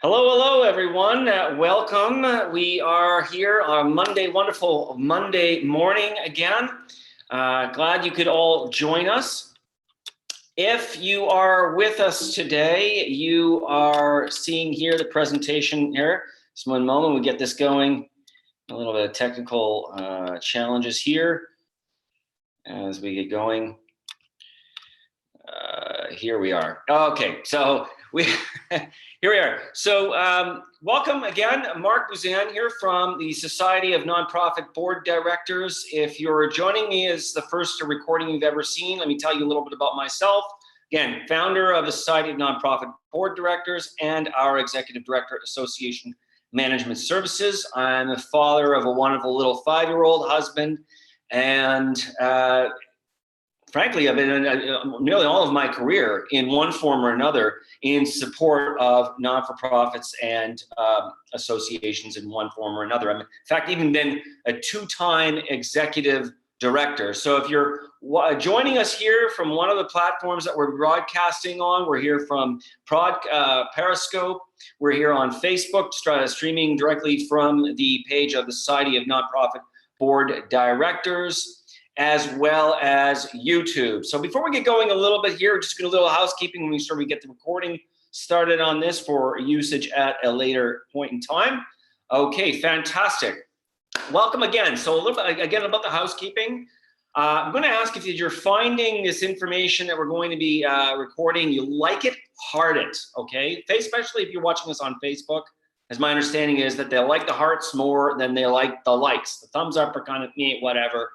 Hello, everyone. Welcome. We are here on Monday, wonderful Monday morning again. Glad you could all join us. If you are with us today, you are seeing here the presentation here. Just one moment, we get this going. A little bit of technical challenges here as we get going. Here we are. Okay, so here we are. So welcome again, Mark Buzan here from the Society of Nonprofit Board Directors. If you're joining me as the first recording you've ever seen, let me tell you a little bit about myself. Again, founder of the Society of Nonprofit Board Directors and our Executive Director at Association Management Services. I'm the father of a wonderful little 5-year-old husband, and frankly, I've been nearly all of my career in one form or another in support of non-for-profits and associations in one form or another. In fact, even been a 2-time executive director. So if you're joining us here from one of the platforms that we're broadcasting on, we're here from Periscope, we're here on Facebook, streaming directly from the page of the Society of Nonprofit Board Directors, as well as YouTube. So before we get going a little bit here, just a little housekeeping, make sure we get the recording started on this for usage at a later point in time. Okay, fantastic. Welcome again. So a little bit again about the housekeeping. I'm going to ask if you're finding this information that we're going to be recording, you like it, heart it, okay? Especially if you're watching us on Facebook, as my understanding is that they like the hearts more than they like the likes. The thumbs up are kind of whatever.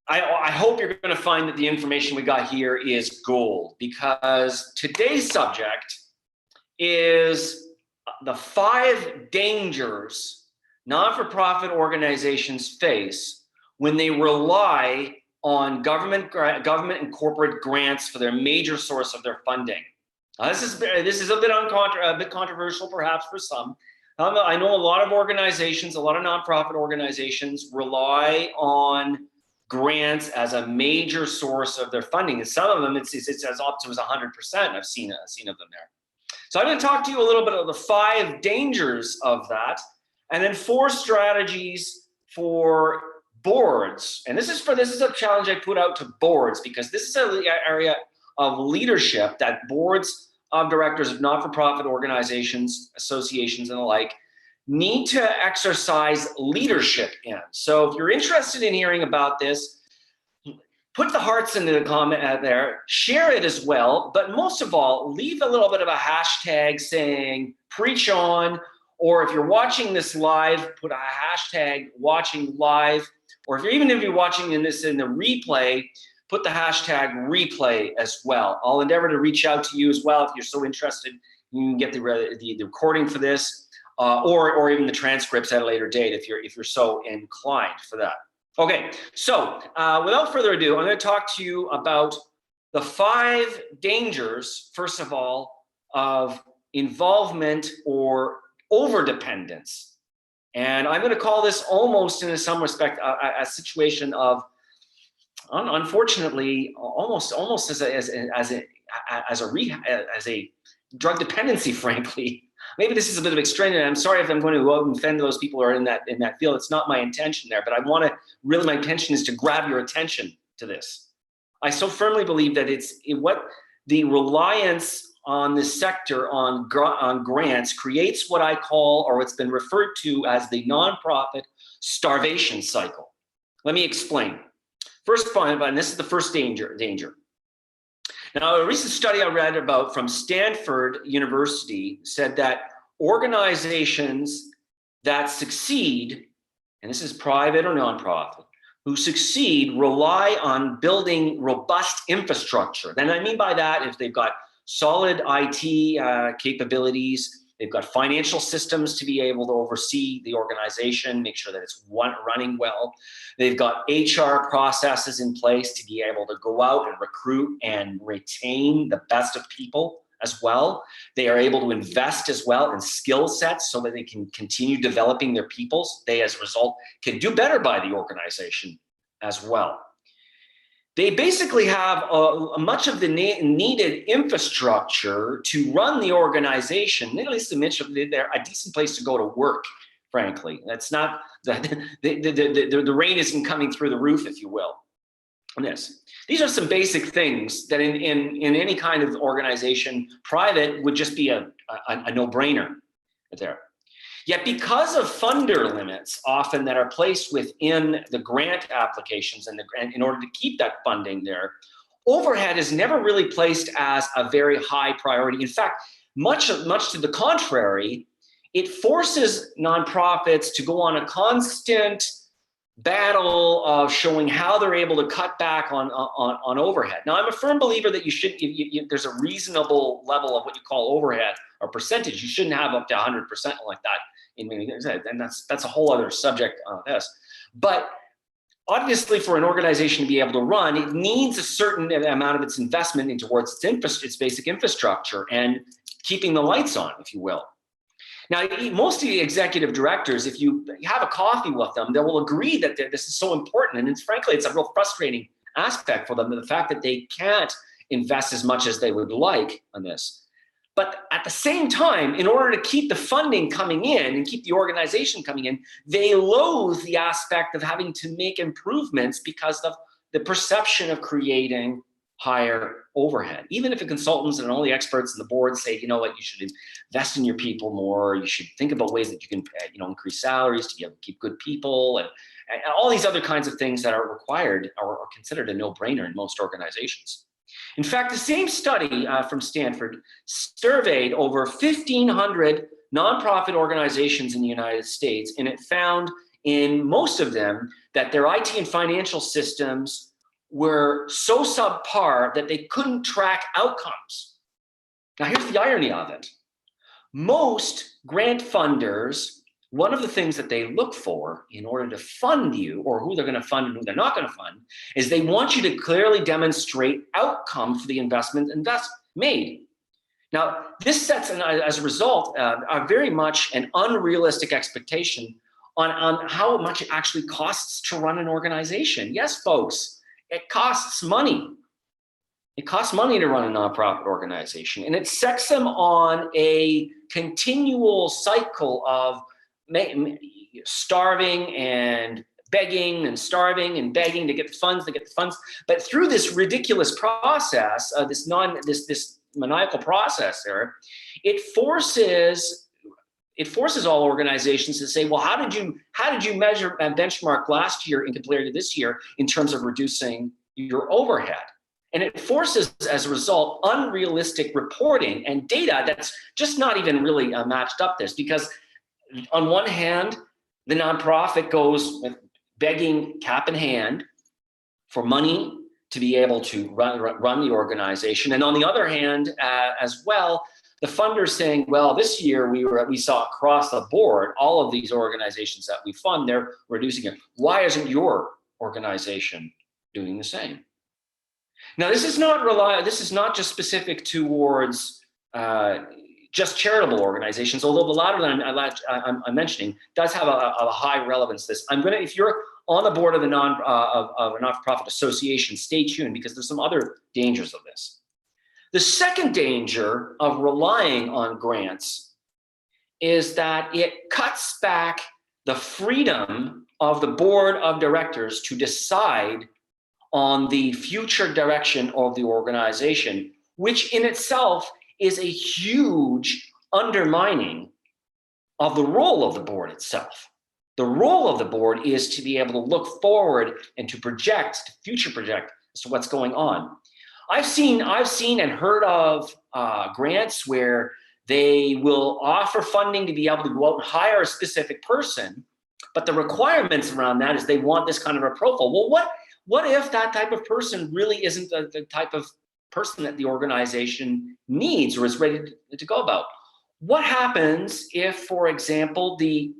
I hope you're going to find that the information we got here is gold, because today's subject is the 5 dangers non-for-profit organizations face when they rely on government and corporate grants for their major source of their funding. This is a bit controversial perhaps for some. I know a lot of organizations, a lot of nonprofit organizations rely on grants as a major source of their funding, and some of them it's as up to as 100%. I've seen of them there. So I'm going to talk to you a little bit of the 5 dangers of that, and then 4 strategies for boards. And this is a challenge I put out to boards, because this is an area of leadership that boards of directors of not-for-profit organizations, associations, and the like need to exercise leadership in. So if you're interested in hearing about this, put the hearts into the comment there, share it as well, but most of all, leave a little bit of a hashtag saying preach on, or if you're watching this live, put a hashtag watching live, or if you're watching this in the replay, put the hashtag replay as well. I'll endeavor to reach out to you as well if you're so interested. You can get the recording for this. Or even the transcripts at a later date if you're so inclined for that. Okay, so without further ado, I'm going to talk to you about the 5 dangers, first of all, of involvement or overdependence. And I'm going to call this almost, in some respect, a situation of, unfortunately, almost as a drug dependency, frankly. Maybe this is a bit of extreme, and I'm sorry if I'm going to offend those people who are in that field. It's not my intention there, but my intention is to grab your attention to this. I so firmly believe that what the reliance on this sector on grants creates what I call, or what's been referred to as, the nonprofit starvation cycle. Let me explain. First point, and this is the first danger. Now, a recent study I read about from Stanford University said that organizations that succeed, and this is private or nonprofit, who succeed rely on building robust infrastructure. And I mean by that is they've got solid IT capabilities, they've got financial systems to be able to oversee the organization, make sure that it's running well. They've got HR processes in place to be able to go out and recruit and retain the best of people as well. They are able to invest as well in skill sets so that they can continue developing their people. They, as a result, can do better by the organization as well. They basically have much of the needed infrastructure to run the organization. At least they're a decent place to go to work, frankly. That's not, the rain isn't coming through the roof, if you will. These are some basic things that in any kind of organization, private would just be a no-brainer there. Yet because of funder limits often that are placed within the grant applications and in order to keep that funding there, overhead is never really placed as a very high priority. In fact, much to the contrary, it forces nonprofits to go on a constant battle of showing how they're able to cut back on overhead. Now, I'm a firm believer that there's a reasonable level of what you call overhead or percentage. You shouldn't have up to 100% like that. And that's a whole other subject on this. But obviously, for an organization to be able to run, it needs a certain amount of its investment in towards its basic infrastructure and keeping the lights on, if you will. Now, most of the executive directors, if you have a coffee with them, they will agree that this is so important. And frankly, it's a real frustrating aspect for them, the fact that they can't invest as much as they would like on this. But at the same time, in order to keep the funding coming in and keep the organization coming in, they loathe the aspect of having to make improvements because of the perception of creating higher overhead. Even if the consultants and all the experts and the board say, you know what, you should invest in your people more, you should think about ways that you can increase salaries to be able to keep good people, and all these other kinds of things that are required or considered a no-brainer in most organizations. In fact, the same study from Stanford surveyed over 1,500 nonprofit organizations in the United States, and it found in most of them that their IT and financial systems were so subpar that they couldn't track outcomes. Now, here's the irony of it. Most grant funders, one of the things that they look for in order to fund you, or who they're going to fund and who they're not going to fund, is they want you to clearly demonstrate outcome for the investment made. Now, this sets, as a result, a very much an unrealistic expectation on how much it actually costs to run an organization. Yes, folks, it costs money. It costs money to run a nonprofit organization, and it sets them on a continual cycle of starving and begging and starving and begging to get the funds, But through this ridiculous process, this maniacal process there, it forces all organizations to say, well, how did you measure and benchmark last year and compared to this year in terms of reducing your overhead? And it forces, as a result, unrealistic reporting and data that's just not even really matched up this, because on one hand, the nonprofit goes begging cap in hand for money to be able to run the organization. And on the other hand, as well, the funders saying, well, this year we saw across the board, all of these organizations that we fund, they're reducing it. Why isn't your organization doing the same? Now, this is not just specific towards just charitable organizations, although the latter that I'm mentioning does have a high relevance to this. If you're on the board of a not-for-profit association, stay tuned, because there's some other dangers of this. The second danger of relying on grants is that it cuts back the freedom of the board of directors to decide on the future direction of the organization, which in itself is a huge undermining of the role of the board itself. The role of the board is to be able to look forward and to future project as to what's going on. I've seen and heard of grants where they will offer funding to be able to go out and hire a specific person, but the requirements around that is they want this kind of a profile. Well, what if that type of person really isn't the type of person that the organization needs or is ready to go about? What happens if, for example, the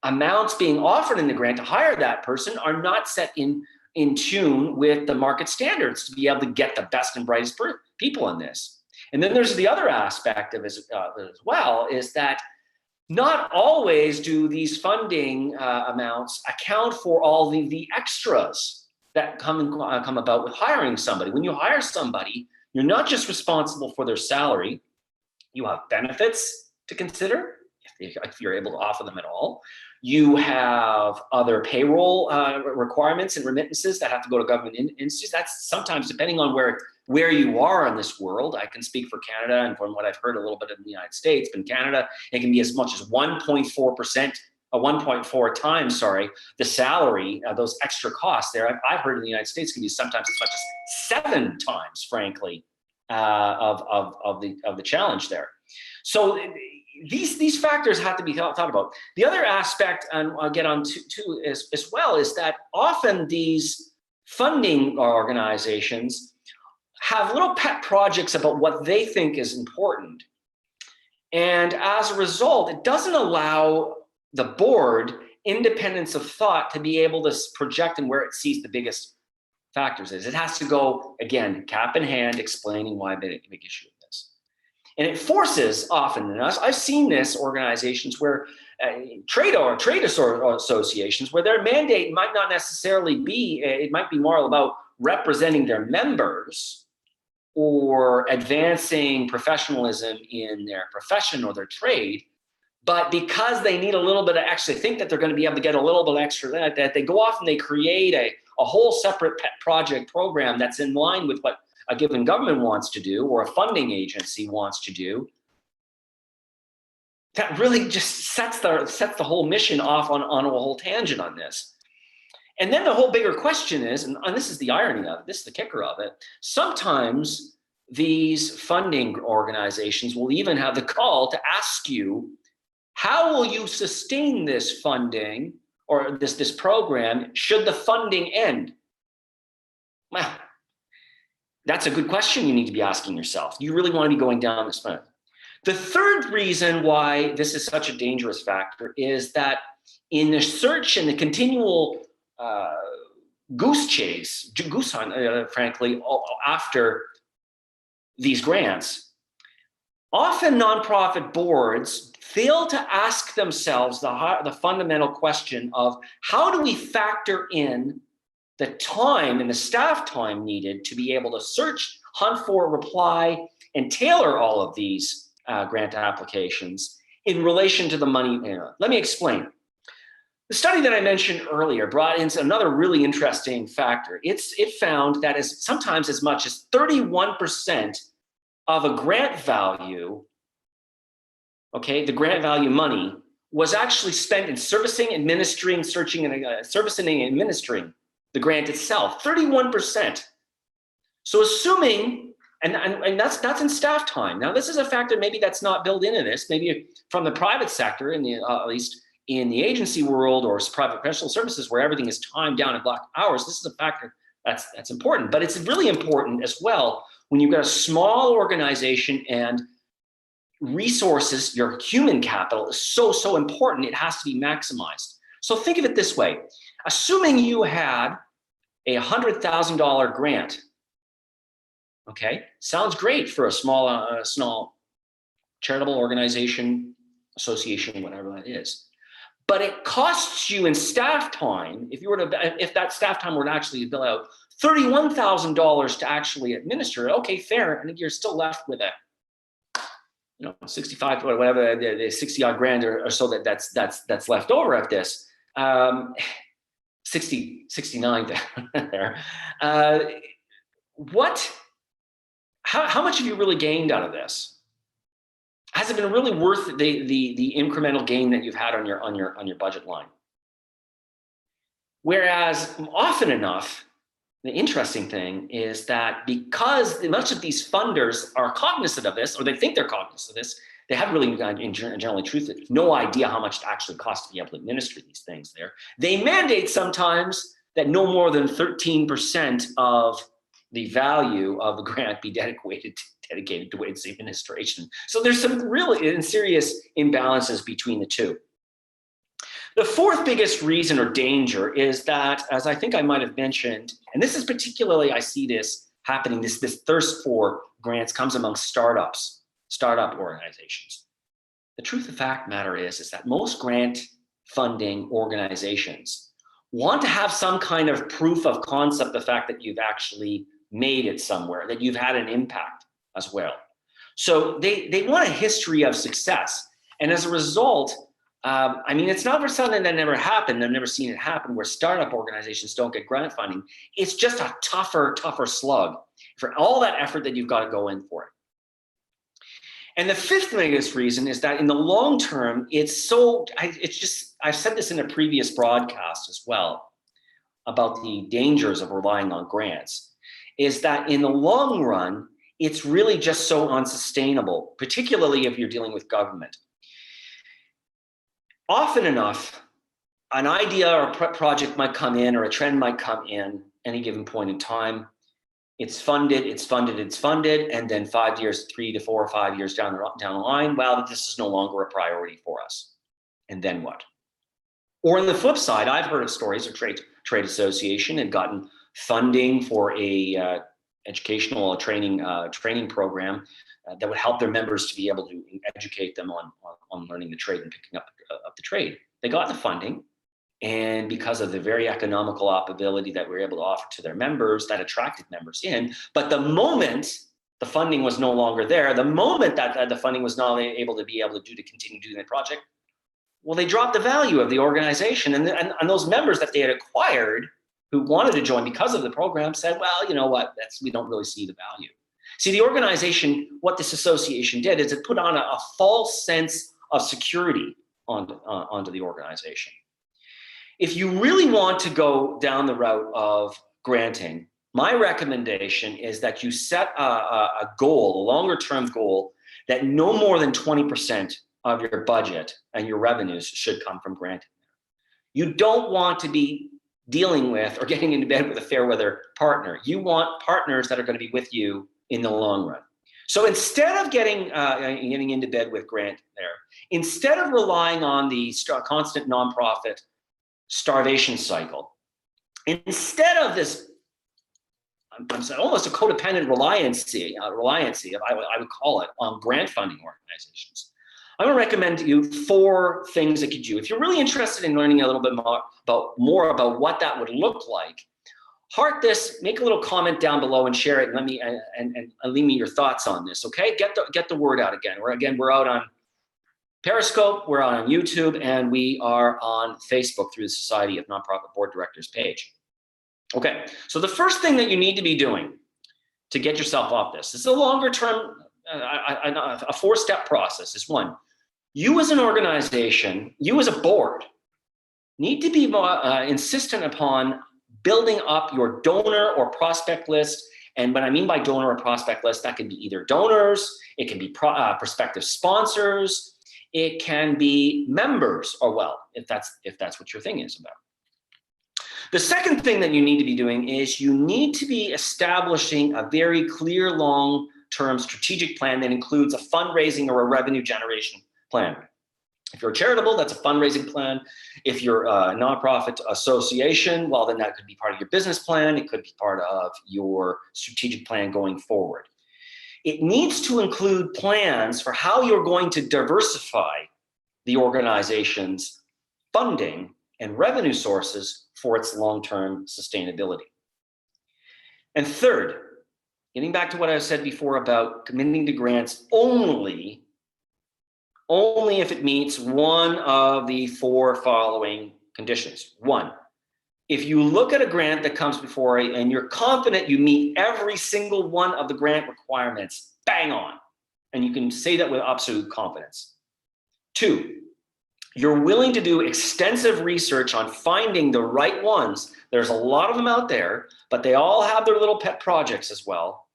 amounts being offered in the grant to hire that person are not set in tune with the market standards to be able to get the best and brightest people in this? And then there's the other aspect of it as well, is that not always do these funding amounts account for all the extras that come about with hiring somebody. When you hire somebody, you're not just responsible for their salary. You have benefits to consider, if you're able to offer them at all. You have other payroll requirements and remittances that have to go to government institutes. That's sometimes, depending on where you are in this world. I can speak for Canada, and from what I've heard a little bit in the United States, but in Canada, it can be as much as 1.4%, 1.4 times, sorry, the salary, those extra costs there. I've heard in the United States can be sometimes as much as 7 times, frankly, of the challenge there. So these factors have to be thought about. The other aspect, and I'll get on to as well, is that often these funding organizations have little pet projects about what they think is important. And as a result, it doesn't allow the board independence of thought to be able to project and where it sees the biggest factors is. It has to go, again, cap in hand, explaining why the big issue of this. And it forces often, and I've seen this, organizations where trade associations, where their mandate might not necessarily be, it might be more about representing their members or advancing professionalism in their profession or their trade. But because they need a little bit of extra, think that they're going to be able to get a little bit extra, that they go off and they create a whole separate pet project program that's in line with what a given government wants to do or a funding agency wants to do. That really just sets the whole mission off on a whole tangent on this. And then the whole bigger question is, and this is the irony of it, this is the kicker of it, sometimes these funding organizations will even have the call to ask you, how will you sustain this funding or this program should the funding end? Well, that's a good question you need to be asking yourself. Do you really want to be going down this path? The third reason why this is such a dangerous factor is that in the search and the continual goose hunt, frankly, after these grants, often nonprofit boards fail to ask themselves the fundamental question of how do we factor in the time and the staff time needed to be able to search, hunt for, reply, and tailor all of these grant applications in relation to the money. Let me explain. The study that I mentioned earlier brought in another really interesting factor. It found that sometimes as much as 31% of a grant value, okay, the grant value money, was actually spent in servicing, administering, searching, and servicing and administering the grant itself. 31%. So assuming, and that's in staff time. Now this is a factor maybe that's not built into this. Maybe from the private sector, at least in the agency world or private professional services, where everything is timed down in block hours, this is a factor that's important. But it's really important as well when you've got a small organization and resources, your human capital is so important, it has to be maximized. So think of it this way. Assuming you had a $100,000 grant, okay, sounds great for a small charitable organization, association, whatever that is. But it costs you in staff time, if that staff time were to actually bill out $31,000 to actually administer it, okay, fair, and you're still left with a 65 or whatever, the 60 odd grand or so that's left over of this. 69 there. How much have you really gained out of this? Has it been really worth the incremental gain that you've had on your budget line? Whereas often enough, the interesting thing is that because much of these funders are cognizant of this, or they think they're cognizant of this, they have really, in generally truth, no idea how much it actually costs to be able to administer these things there. They mandate sometimes that no more than 13% of the value of the grant be dedicated to its administration. So there's some really serious imbalances between the two. The fourth biggest reason or danger is that, as I think I might have mentioned, and this is particularly, I see this happening, this thirst for grants comes among startup organizations. The truth of the fact matter is that most grant funding organizations want to have some kind of proof of concept, the fact that you've actually made it somewhere, that you've had an impact as well. So they want a history of success. And as a result, I mean, it's not for something that never happened. I've never seen it happen where startup organizations don't get grant funding. It's just a tougher tougher for all that effort that you've got to go in for it. And the fifth biggest reason is that in the long term, I've said this in a previous broadcast as well about the dangers of relying on grants, is that in the long run, it's really just so unsustainable, particularly if you're dealing with government. Often enough, an idea or a project might come in, or a trend might come in any given point in time. It's funded, and then 5 years, 3 to 4 or 5 years down the line, well, this is no longer a priority for us. And then what? Or on the flip side, I've heard of stories of trade association had gotten funding for a educational training program that would help their members to be able to educate them on learning the trade and picking up the trade. They got the funding, and because of the very economical ability that we were able to offer to their members, that attracted members in. But the moment the funding was no longer there, the moment that the funding was not able to continue doing the project, well, they dropped the value of the organization. And those members that they had acquired who wanted to join because of the program said, well, you know what, we don't really see the value. See, the organization, what this association did is it put on a false sense of security onto the organization. If you really want to go down the route of granting, my recommendation is that you set a goal, a longer term goal, that no more than 20% of your budget and your revenues should come from granting. You don't want to be dealing with or getting into bed with a fair weather partner. You want partners that are going to be with you in the long run. So instead of getting into bed with grant there, instead of relying on the constant nonprofit starvation cycle, instead of this, I'm saying almost a codependent reliancy, I would call it, on grant funding organizations, I'm going to recommend to you 4 things that you do. If you're really interested in learning a little bit more about what that would look like, heart this, make a little comment down below and share it, and leave me your thoughts on this. Okay, get the word out again. We're out on Periscope, we're on YouTube, and we are on Facebook through the Society of Nonprofit Board Directors page. Okay, so the first thing that you need to be doing to get yourself off this is a longer term, a 4-step process. Is one, you as an organization, you as a board, need to be insistent upon building up your donor or prospect list. And what I mean by donor or prospect list, that can be either donors, it can be prospective sponsors, it can be members, or well, if that's what your thing is about. The second thing that you need to be doing is you need to be establishing a very clear long-term strategic plan that includes a fundraising or a revenue generation plan. If you're charitable, that's a fundraising plan. If you're a nonprofit association, well, then that could be part of your business plan. It could be part of your strategic plan going forward. It needs to include plans for how you're going to diversify the organization's funding and revenue sources for its long-term sustainability. And third, getting back to what I said before about committing to grants only if it meets one of the 4 following conditions. 1, if you look at a grant that comes before you and you're confident you meet every single one of the grant requirements, bang on, and you can say that with absolute confidence. 2, you're willing to do extensive research on finding the right ones. There's a lot of them out there, but they all have their little pet projects as well.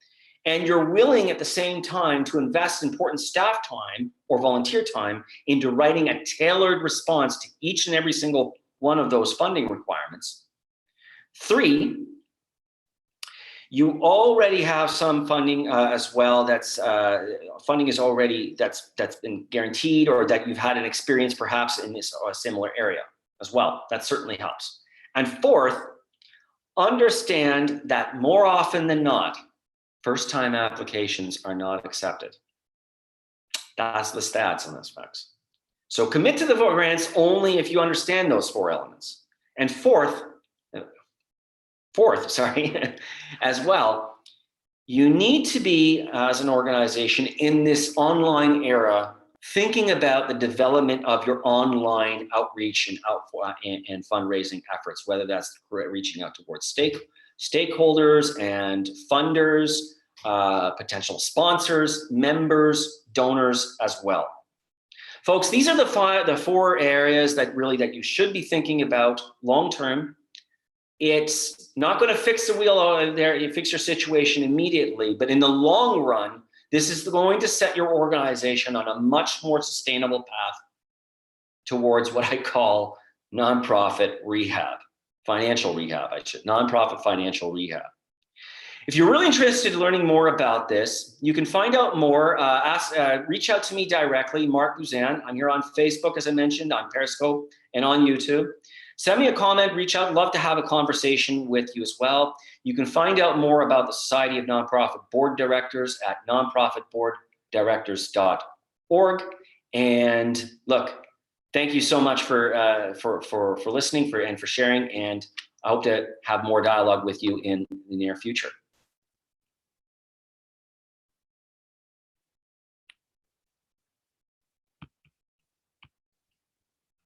And you're willing at the same time to invest important staff time or volunteer time into writing a tailored response to each and every single one of those funding requirements. 3, you already have some funding as well. That's funding is already that's been guaranteed, or that you've had an experience perhaps in this or a similar area as well. That certainly helps. And 4th, understand that more often than not, first-time applications are not accepted. That's the stats on this, folks. So commit to the grants only if you understand those 4 elements. And fourth, as well, you need to be, as an organization in this online era, thinking about the development of your online outreach and fundraising efforts, whether that's reaching out towards stakeholders and funders, potential sponsors, members, donors as well. Folks, these are the four areas that you should be thinking about long term. It's not going to fix the wheel there, you fix your situation immediately, but in the long run, this is going to set your organization on a much more sustainable path towards what I call nonprofit rehab, financial rehab, nonprofit financial rehab. If you're really interested in learning more about this, you can find out more, reach out to me directly, Mark Buzan. I'm here on Facebook, as I mentioned, on Periscope and on YouTube. Send me a comment, reach out, love to have a conversation with you as well. You can find out more about the Society of Nonprofit Board Directors at nonprofitboarddirectors.org. And look, thank you so much for listening and for sharing, and I hope to have more dialogue with you in the near future.